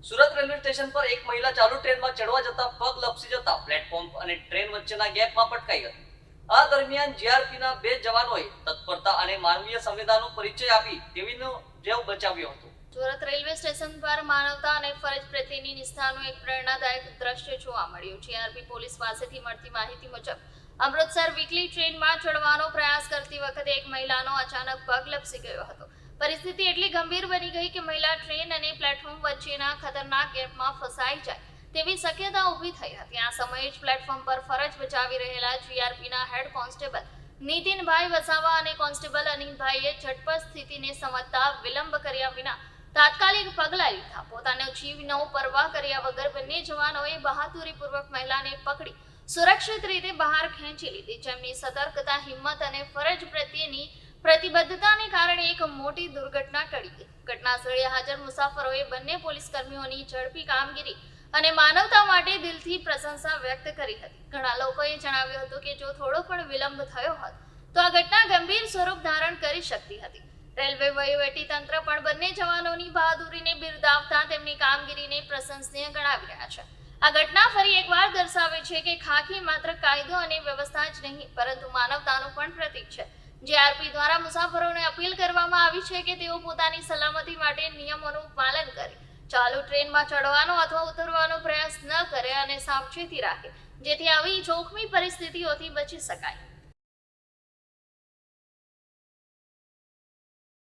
Surat railway station પર એક મહિલા ચાલુ ટ્રેનમાં ચડવા જતા પગ લપસી જતા પ્લેટફોર્મ અને ટ્રેન વચ્ચેના ગેપમાં પટકાઈ હતી. આ દરમિયાન જીઆરપીના 2 જવાનોએ તત્પરતા અને માનવીય સંવેદનાનો પરિચય આપી તેવીનો જીવ બચાવ્યો હતો. સુરત રેલવે સ્ટેશન પર માનવતા અને ફરજ પ્રત્યેની નિષ્ઠાનું એક પ્રેરણાદાયક દ્રશ્ય જોવા મળ્યું. જીઆરપી પોલીસ પાસેથી મળતી માહિતી મુજબ અમૃતસર વીકલી ટ્રેનમાં ચડવાનો પ્રયાસ કરતી વખતે એક મહિલાનો અચાનક પગ લપસી ગયો હતો. પરિસ્થિતિ એટલી ગંભીર બની ગઈ કે મહિલા ટ્રેન અને પ્લેટફોર્મ વચ્ચેના ખતરનાક ગેપમાં ફસાઈ જાય તેવી શક્યતા ઊભી થઈ હતી. આ સમયે જ પ્લેટફોર્મ પર ફરજ બજાવી રહેલા જીઆરપીના હેડ કોન્સ્ટેબલ નીતિનભાઈ વસાવા અને કોન્સ્ટેબલ અનિલભાઈએ ઝટપટ સ્થિતિને સમજતા વિલંબ કર્યા વિના તાત્કાલિક પગલાં લીધા. પોતાનો જીવનો પરવા કર્યા વગર બંને જવાનોએ બહાદુરીપૂર્વક મહિલાને પકડી સુરક્ષિત રીતે બહાર ખેંચી લીધી. જેમની સતર્કતા, હિંમત અને ફરજ પ્રત્યેની પ્રતિબદ્ધતાને કારણે એક મોટી દુર્ઘટના ટળી ગઈ. ઘટના સ્થળે હાજર મુસાફરોએ બંને પોલીસ કર્મીઓની ઝડપી કામગીરી અને માનવતા માટે દિલથી પ્રશંસા વ્યક્ત કરી હતી. ઘણા લોકોએ જણાવ્યું હતું કે જો થોડો પણ વિલંબ થયો હોત તો આ ઘટના ગંભીર સ્વરૂપ ધારણ કરી શકતી હતી. રેલવે વહીવટી તંત્ર પણ બંને જવાનોની બહાદુરીને બિરદાવતા તેમની કામગીરીને પ્રશંસનીય ગણાવી રહ્યા છે. આ ઘટના ફરી એકવાર દર્શાવે છે કે ખાખી માત્ર કાયદો અને વ્યવસ્થા જ નહીં પરંતુ માનવતાનું પણ પ્રતીક છે. જીઆરપી દ્વારા મુસાફરોને અપીલ કરવામાં આવી છે કે તેઓ પોતાની સલામતી માટે નિયમોનું પાલન કરે, ચાલુ ટ્રેનમાં ચડવાનો અથવા ઉતરવાનો પ્રયાસ ન કરે અને સાવચેતી રાખે, જેથી આવી જોખમી પરિસ્થિતિઓથી બચી શકાય.